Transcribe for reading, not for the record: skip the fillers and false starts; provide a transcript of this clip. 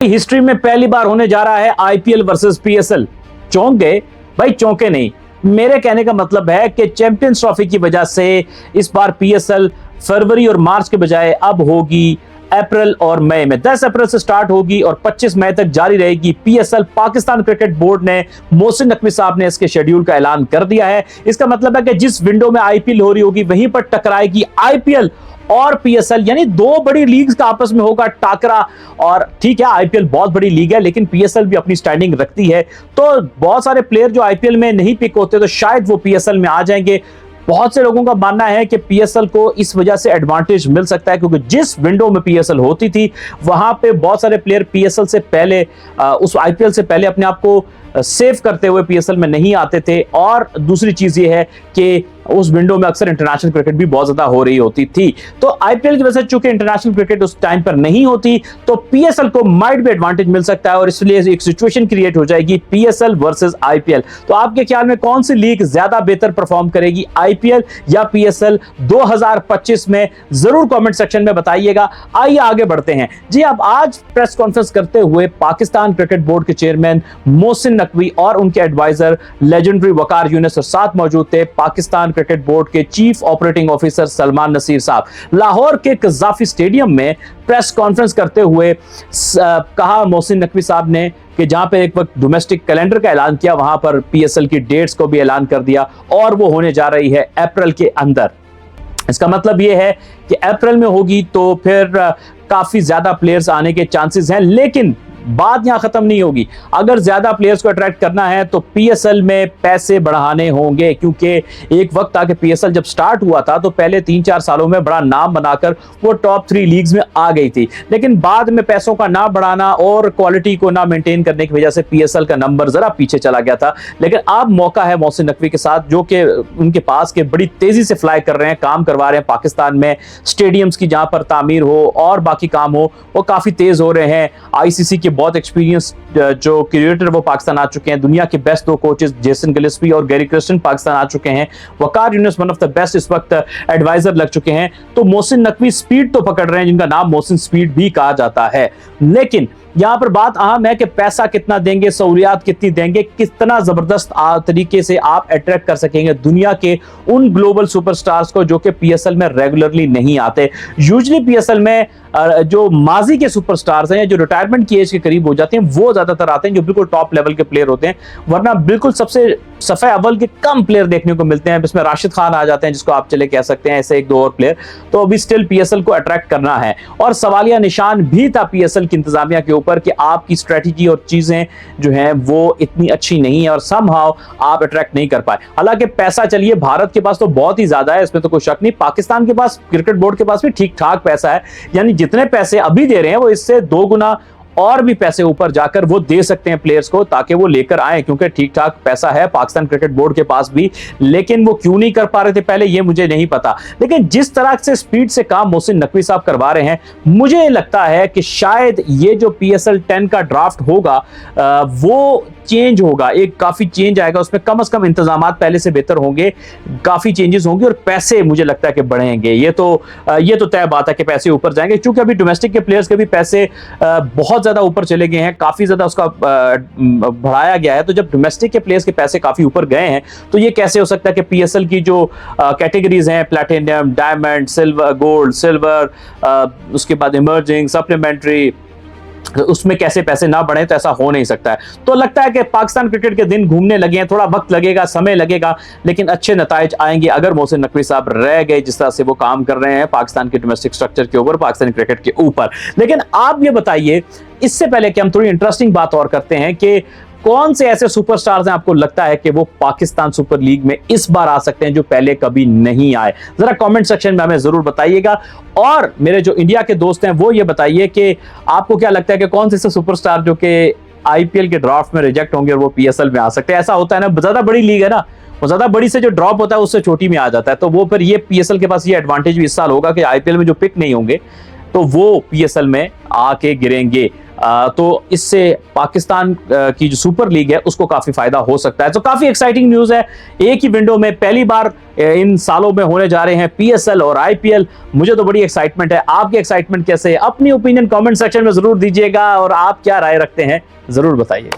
History में पहली बार होने जा रहा है आईपीएल वर्सेस पीएसएल। चौंक गए? भाई चौंके नहीं। मेरे कहने का मतलब है कि चैंपियंस ट्रॉफी की वजह से इस बार पीएसएल फरवरी और मार्च के बजाय अब होगी अप्रैल और मई में। 10 अप्रैल से स्टार्ट होगी और 25 मई तक जारी रहेगी पीएसएल। पाकिस्तान क्रिकेट बोर्ड ने, मोहसिन नकवी साहब ने इसके शेड्यूल का ऐलान कर दिया है। इसका मतलब है कि जिस विंडो में आईपीएल हो रही होगी वहीं पर टकराएगी आईपीएल और पीएसएल, यानी दो बड़ी लीग्स का आपस में होगा टाकरा। और ठीक है, आईपीएल बहुत बड़ी लीग है लेकिन पीएसएल भी अपनी स्टैंडिंग रखती है, तो बहुत सारे प्लेयर जो आईपीएल में नहीं पिक होते तो शायद वो पीएसएल में आ जाएंगे। बहुत से लोगों का मानना है कि पीएसएल को इस वजह से एडवांटेज मिल सकता है क्योंकि जिस विंडो में पीएसएल होती थी वहां पे बहुत सारे प्लेयर पीएसएल से पहले, उस आईपीएल से पहले अपने आप को सेव करते हुए पीएसएल में नहीं आते थे। और दूसरी चीज ये है कि उस विंडो में अक्सर इंटरनेशनल क्रिकेट भी बहुत ज्यादा हो रही होती थी। तो आईपीएल की वजह से चूंकि इंटरनेशनल क्रिकेट उस टाइम पर नहीं होती तो पीएसएल को माइट भी एडवांटेज मिल सकता है और इसलिए एक सिचुएशन क्रिएट हो जाएगी पीएसएल वर्सेस आईपीएल। तो आपके ख्याल में कौन सी लीग ज्यादा बेहतर परफॉर्म करेगी, आईपीएल या पीएसएल 2025 में? जरूर कमेंट सेक्शन में बताइएगा। आइए आगे बढ़ते हैं। जी, अब आज प्रेस कॉन्फ्रेंस करते हुए पाकिस्तान क्रिकेट बोर्ड के चेयरमैन मोहसिन नकवी और उनके एडवाइजर लेजेंडरी वकार यूनिस और साथ मौजूद थे पाकिस्तान क्रिकेट बोर्ड के chief operating officer Salman Nasir साहब। लाहौर के कज़ाफी स्टेडियम में प्रेस कॉन्फ्रेंस करते हुए कहा मोहसिन नकवी साहब ने कि जहां पे एक वक्त डोमेस्टिक कैलेंडर का ऐलान किया वहां पर पीएसएल की डेट्स को भी ऐलान कर दिया और वो होने जा रही है अप्रैल के अंदर। इसका मतलब ये है कि अप्रैल में होगी तो फिर काफी ज्यादा प्लेयर्स आने के चांसेस हैं, लेकिन बात यहां खत्म नहीं होगी। अगर ज्यादा प्लेयर्स को अट्रैक्ट करना है तो पीएसएल में पैसे बढ़ाने होंगे, क्योंकि एक वक्त था कि पीएसएल जब स्टार्ट हुआ था तो पहले 3-4 सालों में बड़ा नाम बनाकर वो टॉप 3 लीग्स में आ गई थी, लेकिन बाद में पैसों का ना बढ़ाना और क्वालिटी को ना मेंटेन करने की वजह से पीएसएल का नंबर जरा पीछे चला गया था। लेकिन अब मौका है मोहसिन नकवी के साथ, जो कि उनके पास के बड़ी तेजी से फ्लाई कर रहे हैं, काम करवा रहे हैं पाकिस्तान में स्टेडियम्स की जहां पर तामीर हो और बाकी काम हो वो काफी तेज हो रहे हैं। आईसीसी के बहुत एक्सपीरियंस जो क्रिएटर वो पाकिस्तान आ चुके हैं। दुनिया के बेस्ट 2 कोचेस जेसन गिलेस्पी और गैरी क्रिस्टन पाकिस्तान आ चुके हैं। Waqar Younis one of the best इस वक्त एडवाइजर लग चुके हैं। तो मोहसिन नकवी स्पीड तो पकड़ रहे हैं, जिनका नाम मोहसिन स्पीड भी कहा जाता है। लेकिन यहां पर बात अहम है कि पैसा कितना देंगे, सहूलियात कितनी देंगे, कितना जबरदस्त तरीके से आप अट्रैक्ट कर सकेंगे दुनिया के उन ग्लोबल सुपरस्टार्स को जो कि पीएसएल में रेगुलरली नहीं आते। यूजुअली पीएसएल में जो माजी के सुपरस्टार्स हैं, जो रिटायरमेंट की एज के करीब हो जाते हैं, वो ज्यादातर आते हैं जो बिल्कुल टॉप लेवल के प्लेयर होते हैं, वरना बिल्कुल सबसे सफे अव्वल के कम प्लेयर देखने को मिलते हैं। इसमें राशिद खान आ जाते हैं, जिसको आप चले कह सकते हैं, ऐसे 1-2 और प्लेयर। तो अभी स्टिल पीएसएल को अट्रैक्ट करना है और सवालिया निशान भी था पीएसएल की इंतजामिया के ऊपर कि आपकी स्ट्रेटेजी और चीजें जो हैं वो इतनी अच्छी नहीं है और समहाउ आप अट्रैक्ट नहीं कर पाए। हालांकि पैसा, चलिए, भारत के पास तो बहुत ही ज्यादा है, इसमें तो कोई शक नहीं। पाकिस्तान के पास, क्रिकेट बोर्ड के पास भी ठीक ठाक पैसा है, यानी जितने पैसे अभी दे रहे हैं वो इससे 2 गुना और भी पैसे ऊपर जाकर वो दे सकते हैं प्लेयर्स को, ताकि वो लेकर आए, क्योंकि ठीक ठाक पैसा है पाकिस्तान क्रिकेट बोर्ड के पास भी। लेकिन वो क्यों नहीं कर पा रहे थे पहले, ये मुझे नहीं पता। लेकिन जिस तरह से स्पीड से काम मोहसिन नकवी साहब करवा रहे हैं, मुझे लगता है कि शायद ये जो पीएसएल 10 का ड्राफ्ट होगा वो चेंज होगा, एक काफी चेंज आएगा उसमें। कम से कम इंतजामात पहले से बेहतर होंगे, काफी चेंजेस होंगे और पैसे मुझे लगता है कि बढ़ेंगे। ये तो तय बात है कि पैसे ऊपर जाएंगे, क्योंकि अभी डोमेस्टिक के प्लेयर्स के भी पैसे बहुत ज्यादा ऊपर चले गए हैं, काफी ज्यादा उसका बढ़ाया गया है। तो जब डोमेस्टिक के प्लेयर्स के पैसे काफी ऊपर गए हैं तो ये कैसे हो सकता है कि पीएसएल की जो कैटेगरीज हैं, platinum, diamond, silver, gold, silver, उसके बाद इमर्जिंग, सप्लीमेंट्री, उसमें कैसे पैसे ना बढ़े? तो ऐसा हो नहीं सकता है। तो लगता है कि पाकिस्तान क्रिकेट के दिन घूमने लगे हैं, थोड़ा वक्त लगेगा, समय लगेगा, लेकिन अच्छे नताइज आएंगे अगर मोहसिन नकवी साहब रह गए जिस तरह से वो काम कर रहे हैं पाकिस्तान के डोमेस्टिक स्ट्रक्चर के ऊपर, पाकिस्तानी क्रिकेट के ऊपर। लेकिन आप ये बताइए, इससे पहले कि हम थोड़ी इंटरेस्टिंग बात और करते हैं, कि कौन से ऐसे सुपरस्टार्स हैं आपको लगता है कि वो पाकिस्तान सुपर लीग में इस बार आ सकते हैं जो पहले कभी नहीं आए? जरा कमेंट सेक्शन में हमें जरूर बताइएगा। और मेरे जो इंडिया के दोस्त हैं वो ये बताइए कि आपको क्या लगता है कि कौन से ऐसे सुपरस्टार जो कि आईपीएल के ड्राफ्ट में रिजेक्ट होंगे और वो पीएसएल में आ सकते हैं? ऐसा होता है ना, ज्यादा बड़ी लीग है ना, वो ज्यादा बड़ी से जो ड्रॉप होता है उससे छोटी में आ जाता है। तो वो फिर ये पीएसएल के पास ये एडवांटेज भी इस साल होगा कि आईपीएल में जो पिक नहीं होंगे तो वो पीएसएल में आके गिरेंगे। तो इससे पाकिस्तान की जो सुपर लीग है उसको काफी फायदा हो सकता है। तो काफी एक्साइटिंग न्यूज है, एक ही विंडो में पहली बार इन सालों में होने जा रहे हैं पीएसएल और आईपीएल। मुझे तो बड़ी एक्साइटमेंट है, आपकी एक्साइटमेंट कैसे है? अपनी ओपिनियन कमेंट सेक्शन में जरूर दीजिएगा और आप क्या राय रखते हैं जरूर बताइए।